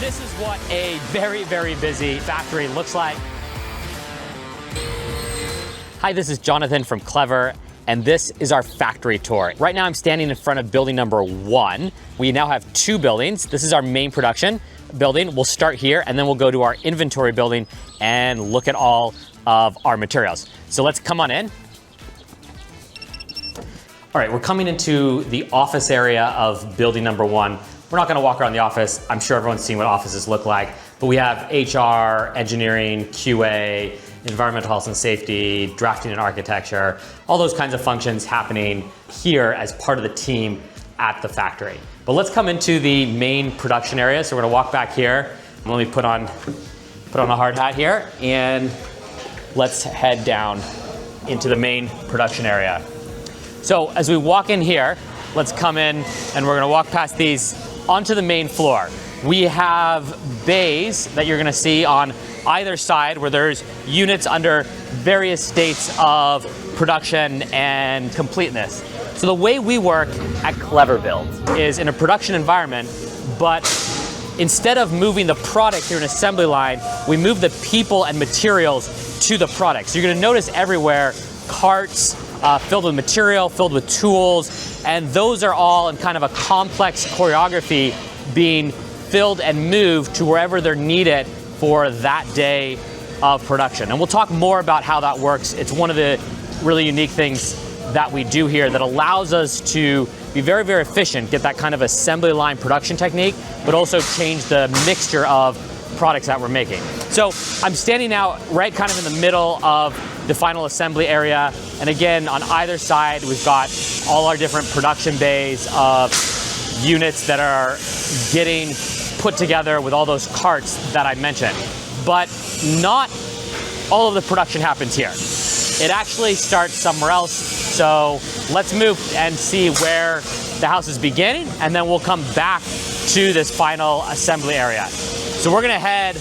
This is what a very, very busy factory looks like. Hi, this is Jonathan from Clever, and this is our factory tour. Right now I'm standing in front of building number 1. We now have 2 buildings. This is our main production building. We'll start here and then we'll go to our inventory building and look at all of our materials. So let's come on in. All right, we're coming into the office area of building number 1. We're not gonna walk around the office. I'm sure everyone's seen what offices look like, but we have HR, engineering, QA, environmental health and safety, drafting and architecture, all those kinds of functions happening here as part of the team at the factory. But let's come into the main production area. So we're gonna walk back here. Let me put on a hard hat here, and let's head down into the main production area. So as we walk in here, let's come in and we're gonna walk past these onto the main floor. We have bays that you're gonna see on either side where there's units under various states of production and completeness. So the way we work at Clever Build is in a production environment, but instead of moving the product through an assembly line, we move the people and materials to the product. So you're gonna notice everywhere carts filled with material, filled with tools, and those are all in kind of a complex choreography being filled and moved to wherever they're needed for that day of production. And we'll talk more about how that works. It's one of the really unique things that we do here that allows us to be very, very efficient, get that kind of assembly line production technique, but also change the mixture of products that we're making. So I'm standing now right kind of in the middle of the final assembly area. And again, on either side, we've got all our different production bays of units that are getting put together with all those carts that I mentioned. But not all of the production happens here. It actually starts somewhere else. So let's move and see where the house is beginning, and then we'll come back to this final assembly area. So we're gonna head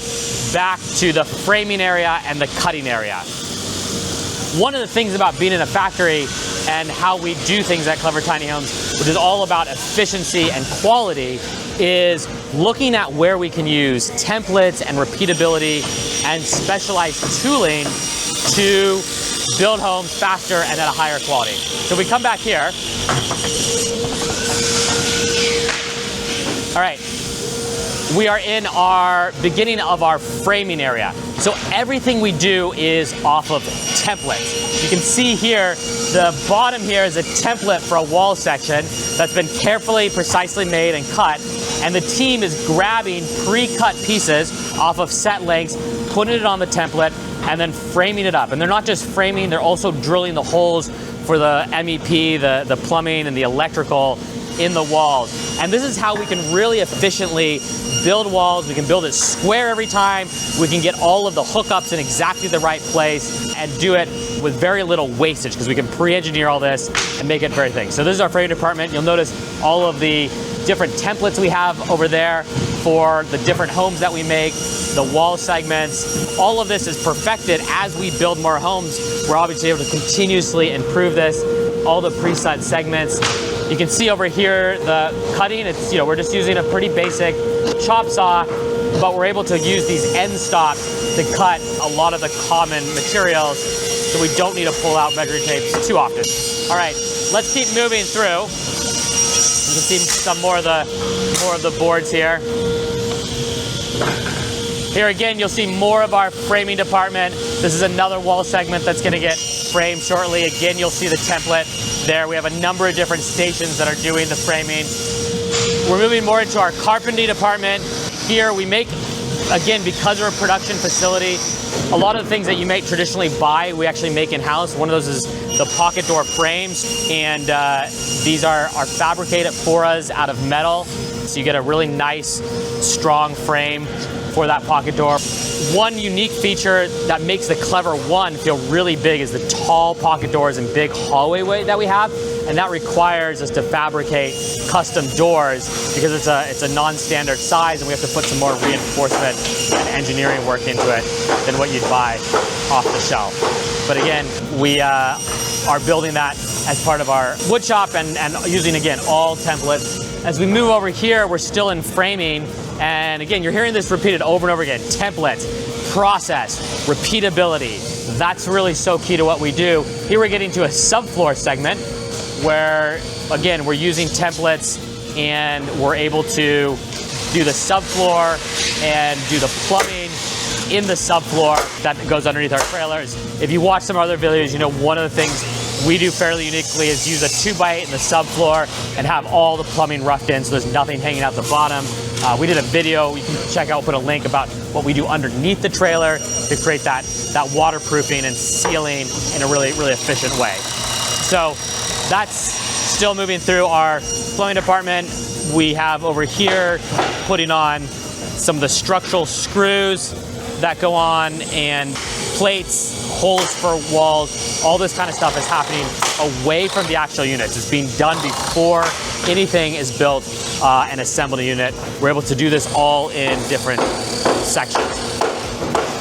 back to the framing area and the cutting area. One of the things about being in a factory and how we do things at Clever Tiny Homes, which is all about efficiency and quality, is looking at where we can use templates and repeatability and specialized tooling to build homes faster and at a higher quality. So we come back here. All right. We are in our beginning of our framing area. So everything we do is off of templates. You can see here, the bottom here is a template for a wall section that's been carefully, precisely made and cut. And the team is grabbing pre-cut pieces off of set lengths, putting it on the template, and then framing it up. And they're not just framing, they're also drilling the holes for the MEP, the plumbing and the electrical in the walls. And this is how we can really efficiently build walls. We can build it square every time. We can get all of the hookups in exactly the right place and do it with very little wastage because we can pre-engineer all this and make it very thing. So this is our framing department. You'll notice all of the different templates we have over there for the different homes that we make, the wall segments. All of this is perfected as we build more homes. We're obviously able to continuously improve this, all the preset segments. You can see over here the cutting, it's, we're just using a pretty basic chop saw, but we're able to use these end stops to cut a lot of the common materials, so we don't need to pull out measuring tapes too often. All right, let's keep moving through. You can see some more of the boards here. Here again, you'll see more of our framing department. This is another wall segment that's gonna get framed shortly. Again, you'll see the template there. We have a number of different stations that are doing the framing. We're moving more into our carpentry department. Here we make, again, because we're a production facility, a lot of the things that you may traditionally buy, we actually make in-house. One of those is the pocket door frames, and these are fabricated for us out of metal. So you get a really nice, strong frame for that pocket door. One unique feature that makes the Clever One feel really big is the tall pocket doors and big hallway that we have, and that requires us to fabricate custom doors because it's a non-standard size, and we have to put some more reinforcement and engineering work into it than what you'd buy off the shelf. But again, we are building that as part of our wood shop and using, again, all templates As we move over here, we're still in framing. And again, you're hearing this repeated over and over again. Templates, process, repeatability. That's really so key to what we do. Here we're getting to a subfloor segment where, again, we're using templates and we're able to do the subfloor and do the plumbing in the subfloor that goes underneath our trailers. If you watch some other videos, you know one of the things we do fairly uniquely is use a 2x8 in the subfloor and have all the plumbing roughed in so there's nothing hanging out the bottom. We did a video you can check out, put a link about what we do underneath the trailer to create that waterproofing and sealing in a really, really efficient way. So that's still moving through our plumbing department. We have over here putting on some of the structural screws that go on and plates, holes for walls, all this kind of stuff is happening away from the actual units. It's being done before anything is built and assembled in a unit. We're able to do this all in different sections.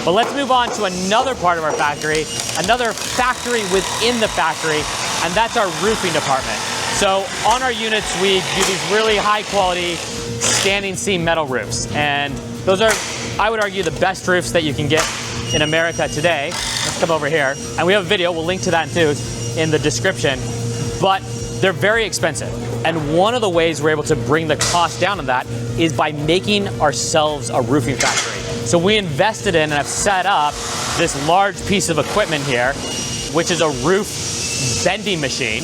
But let's move on to another part of our factory, another factory within the factory, and that's our roofing department. So on our units, we do these really high quality standing seam metal roofs. And those are, I would argue, the best roofs that you can get in America today. Let's come over here. And we have a video, we'll link to that too in the description. But they're very expensive. And one of the ways we're able to bring the cost down on that is by making ourselves a roofing factory. So we invested in and have set up this large piece of equipment here, which is a roof bending machine.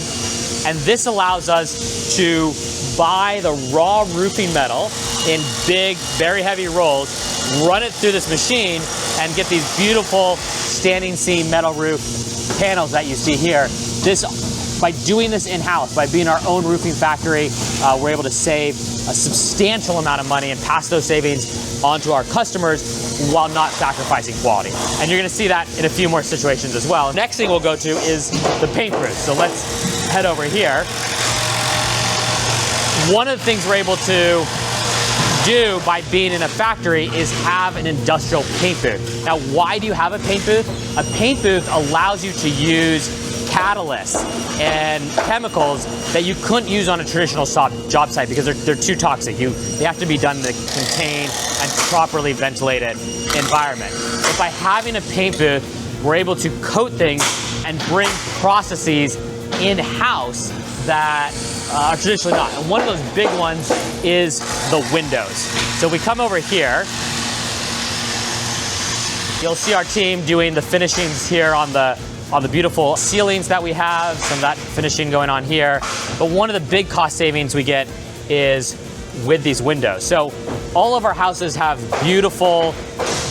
And this allows us to buy the raw roofing metal in big, very heavy rolls, run it through this machine, and get these beautiful standing seam metal roof panels that you see here. By doing this in-house, by being our own roofing factory, we're able to save a substantial amount of money and pass those savings onto our customers while not sacrificing quality. And you're gonna see that in a few more situations as well. Next thing we'll go to is the paint booth. So let's head over here. One of the things we're able to do by being in a factory is have an industrial paint booth. Now, why do you have a paint booth? A paint booth allows you to use catalysts and chemicals that you couldn't use on a traditional job site because they're too toxic. They have to be done in a contained and properly ventilated environment. But by having a paint booth, we're able to coat things and bring processes in-house that are traditionally not. And one of those big ones is the windows. So we come over here. You'll see our team doing the finishings here on the beautiful ceilings that we have, some of that finishing going on here. But one of the big cost savings we get is with these windows. So all of our houses have beautiful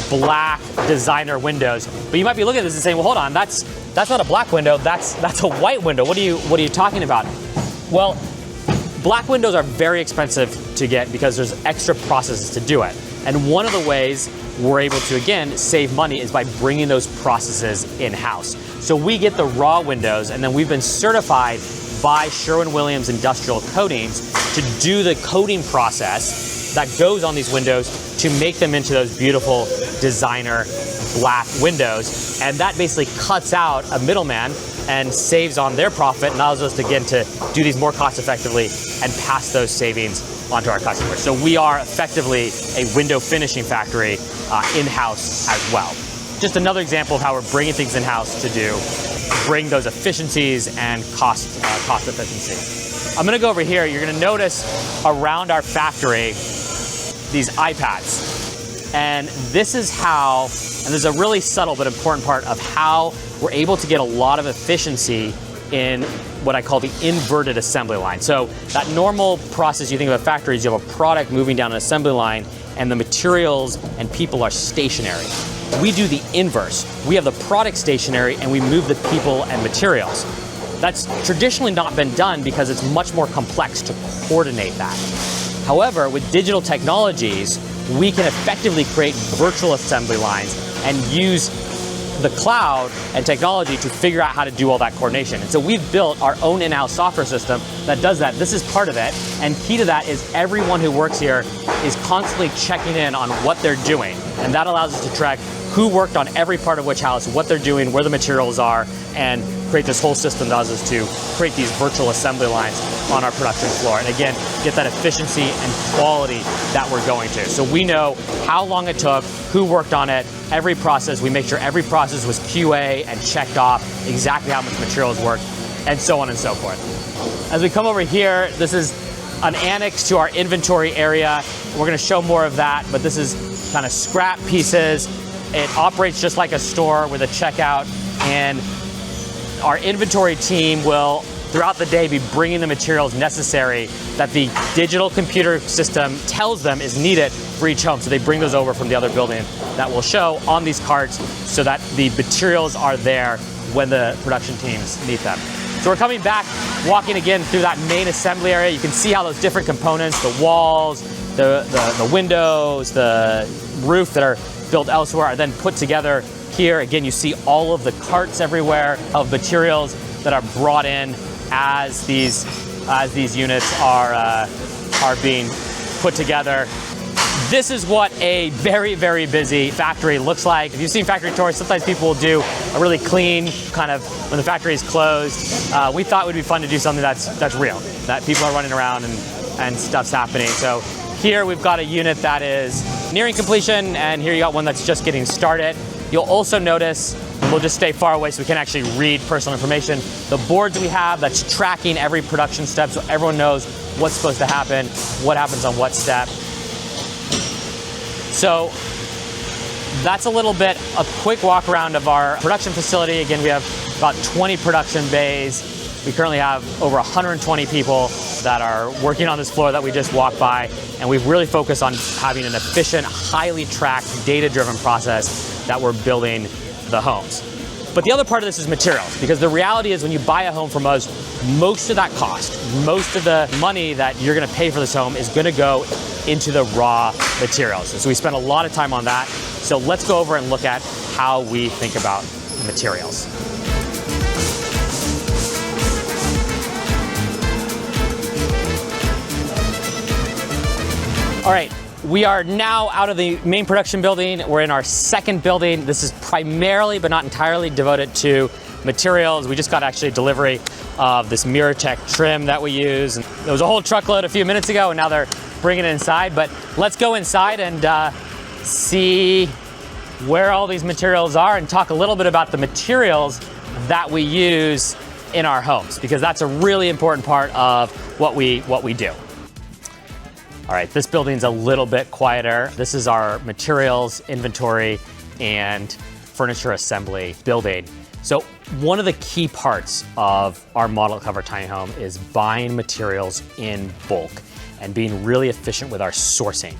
black designer windows, but you might be looking at this and saying, well, hold on, that's not a black window, that's a white window. What are you talking about? Well, black windows are very expensive to get because there's extra processes to do it. And one of the ways we're able to, again, save money is by bringing those processes in-house. So we get the raw windows, and then we've been certified by Sherwin-Williams Industrial Coatings to do the coating process that goes on these windows to make them into those beautiful designer black windows. And that basically cuts out a middleman and saves on their profit and allows us, again, to do these more cost effectively and pass those savings onto our customers. So we are effectively a window finishing factory in-house as well. Just another example of how we're bringing things in-house to bring those efficiencies and cost efficiency. I'm gonna go over here. You're gonna notice around our factory these iPads. And this is how, and there's a really subtle but important part of how we're able to get a lot of efficiency in what I call the inverted assembly line. So that normal process you think of a factory is you have a product moving down an assembly line and the materials and people are stationary. We do the inverse. We have the product stationary and we move the people and materials. That's traditionally not been done because it's much more complex to coordinate that. However, with digital technologies, we can effectively create virtual assembly lines and use the cloud and technology to figure out how to do all that coordination. And so we've built our own in-house software system that does that. This is part of it. And key to that is everyone who works here is constantly checking in on what they're doing. And that allows us to track who worked on every part of which house, what they're doing, where the materials are, and create this whole system that allows us to create these virtual assembly lines on our production floor. And again, get that efficiency and quality that we're going to. So we know how long it took, who worked on it, every process. We make sure every process was QA and checked off exactly how much materials worked, and so on and so forth. As we come over here, this is an annex to our inventory area. We're gonna show more of that, but this is kind of scrap pieces. It operates just like a store with a checkout, and our inventory team will, throughout the day, be bringing the materials necessary that the digital computer system tells them is needed for each home. So they bring those over from the other building that will show on these carts so that the materials are there when the production teams need them. So we're coming back, walking again through that main assembly area. You can see how those different components, the walls, the windows, the roof that are built elsewhere are then put together here. Again, you see all of the carts everywhere of materials that are brought in as these units are being put together. This is what a very, very busy factory looks like. If you've seen factory tours, sometimes people will do a really clean kind of when the factory is closed. We thought it would be fun to do something that's real, that people are running around and stuff's happening. So here we've got a unit that is nearing completion, and here you got one that's just getting started. You'll also notice, we'll just stay far away so we can actually read personal information, the boards we have that's tracking every production step so everyone knows what's supposed to happen, what happens on what step. So that's a little bit, a quick walk around of our production facility. Again, we have about 20 production bays. We currently have over 120 people that are working on this floor that we just walked by, and we've really focused on having an efficient, highly tracked, data-driven process that we're building the homes. But the other part of this is materials, because the reality is when you buy a home from us, most of that cost, most of the money that you're gonna pay for this home is gonna go into the raw materials. And so we spend a lot of time on that. So let's go over and look at how we think about materials. All right, we are now out of the main production building. We're in our second building. This is primarily, but not entirely, devoted to materials. We just got actually a delivery of this MirrorTech trim that we use. And there was a whole truckload a few minutes ago, and now they're bringing it inside. But let's go inside and see where all these materials are and talk a little bit about the materials that we use in our homes, because that's a really important part of what we do. All right, this building's a little bit quieter. This is our materials, inventory, and furniture assembly building. So one of the key parts of our model cover tiny home is buying materials in bulk and being really efficient with our sourcing.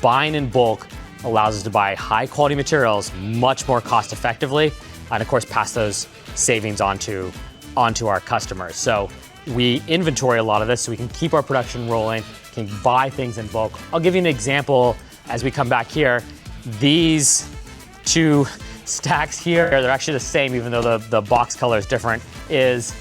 Buying in bulk allows us to buy high quality materials much more cost effectively, and of course pass those savings onto our customers. So we inventory a lot of this so we can keep our production rolling, can buy things in bulk. I'll give you an example as we come back here. These two stacks here, they're actually the same even though the box color is different, is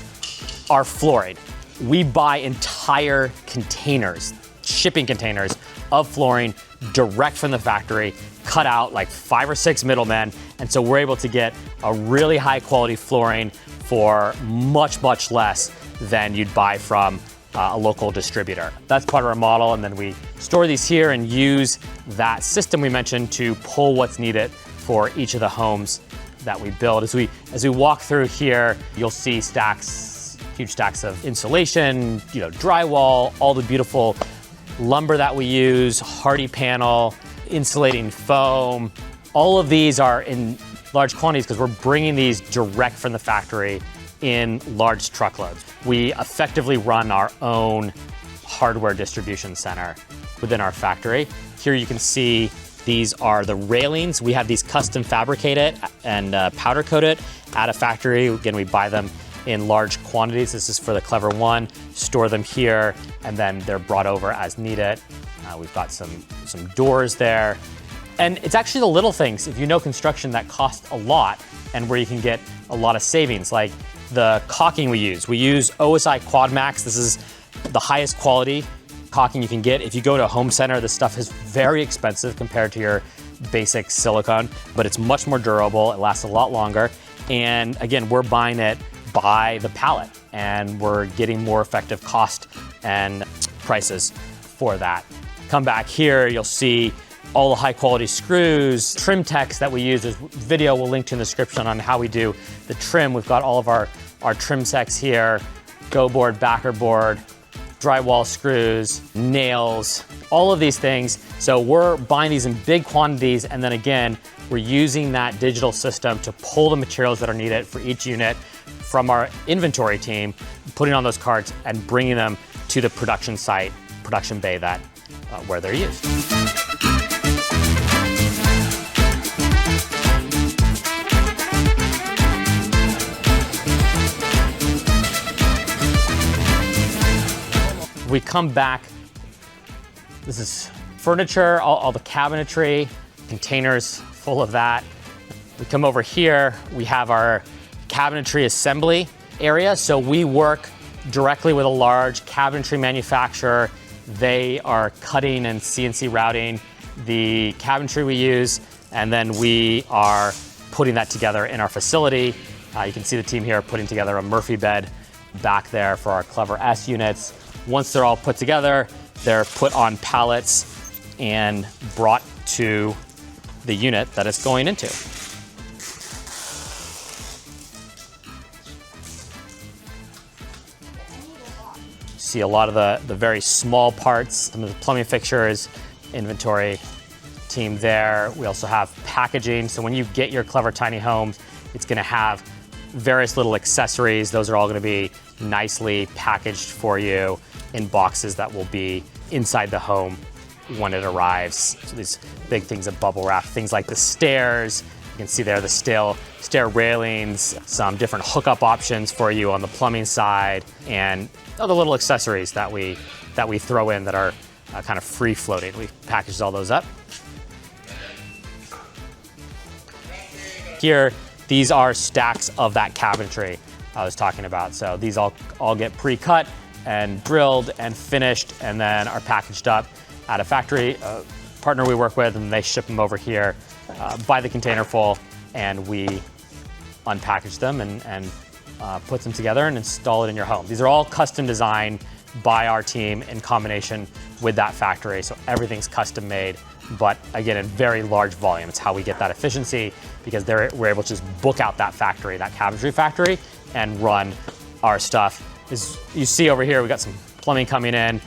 our flooring. We buy entire containers, shipping containers of flooring direct from the factory, cut out like 5 or 6 middlemen, and so we're able to get a really high quality flooring for much, much less than you'd buy from a local distributor. That's part of our model, and then we store these here and use that system we mentioned to pull what's needed for each of the homes that we build. As we walk through here, you'll see stacks, huge stacks of insulation, drywall, all the beautiful lumber that we use, hardy panel, insulating foam. All of these are in large quantities because we're bringing these direct from the factory in large truckloads. We effectively run our own hardware distribution center within our factory. Here you can see these are the railings. We have these custom fabricated and powder coated at a factory. Again, we buy them in large quantities. This is for the Clever One. Store them here, and then they're brought over as needed. We've got some doors there. And it's actually the little things, if you know construction, that cost a lot and where you can get a lot of savings, like the caulking we use. We use OSI QuadMax. This is the highest quality caulking you can get. If you go to a home center, this stuff is very expensive compared to your basic silicone, but it's much more durable. It lasts a lot longer. And again, we're buying it by the pallet, and we're getting more effective cost and prices for that. Come back here, you'll see all the high quality screws, trim techs that we use. There's video we'll link to in the description on how we do the trim. We've got all of our trim techs here, go board, backer board, drywall screws, nails, all of these things. So we're buying these in big quantities, and then again, we're using that digital system to pull the materials that are needed for each unit from our inventory team, putting on those carts and bringing them to the production site, production bay where they're used. We come back, this is furniture, all the cabinetry, containers full of that. We come over here, we have our cabinetry assembly area. So we work directly with a large cabinetry manufacturer. They are cutting and CNC routing the cabinetry we use, and then we are putting that together in our facility. You can see the team here putting together a Murphy bed back there for our Clever S units. Once they're all put together, they're put on pallets and brought to the unit that it's going into. See a lot of the very small parts, some of the plumbing fixtures, inventory team there. We also have packaging. So when you get your Clever Tiny Homes, it's gonna have various little accessories. Those are all gonna be nicely packaged for you in boxes that will be inside the home when it arrives. So these big things of bubble wrap, things like the stairs. You can see there the stair railings, some different hookup options for you on the plumbing side, and other little accessories that we throw in that are kind of free floating. We packaged all those up. Here, these are stacks of that cabinetry I was talking about. So these all get pre-cut and drilled and finished, and then are packaged up at a factory partner we work with, and they ship them over here by the container full, and we unpackage them and put them together and install it in your home. These are all custom designed by our team in combination with that factory, so everything's custom made, but again, in very large volume. It's how we get that efficiency, because we're able to just book out that factory, that cabinetry factory, and run our stuff. As you see over here, we got some plumbing coming in.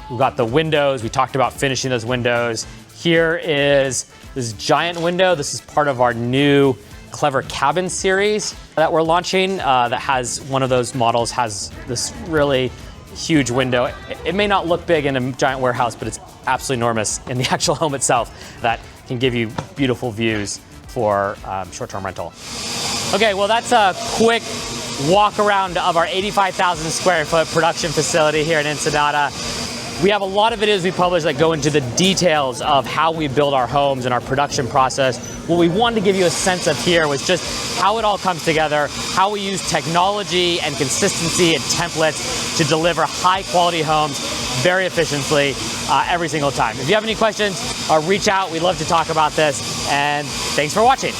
We've got the windows. We talked about finishing those windows. Here is this giant window. This is part of our new Clever Cabin series that we're launching, that has one of those models, has this really huge window. It may not look big in a giant warehouse, but it's absolutely enormous in the actual home itself, that can give you beautiful views for short-term rental. Okay, well, that's a quick walk around of our 85,000 square foot production facility here in Ensenada. We have a lot of videos we publish that go into the details of how we build our homes and our production process. What we wanted to give you a sense of here was just how it all comes together, how we use technology and consistency and templates to deliver high quality homes very efficiently every single time. If you have any questions, reach out. We'd love to talk about this, and thanks for watching.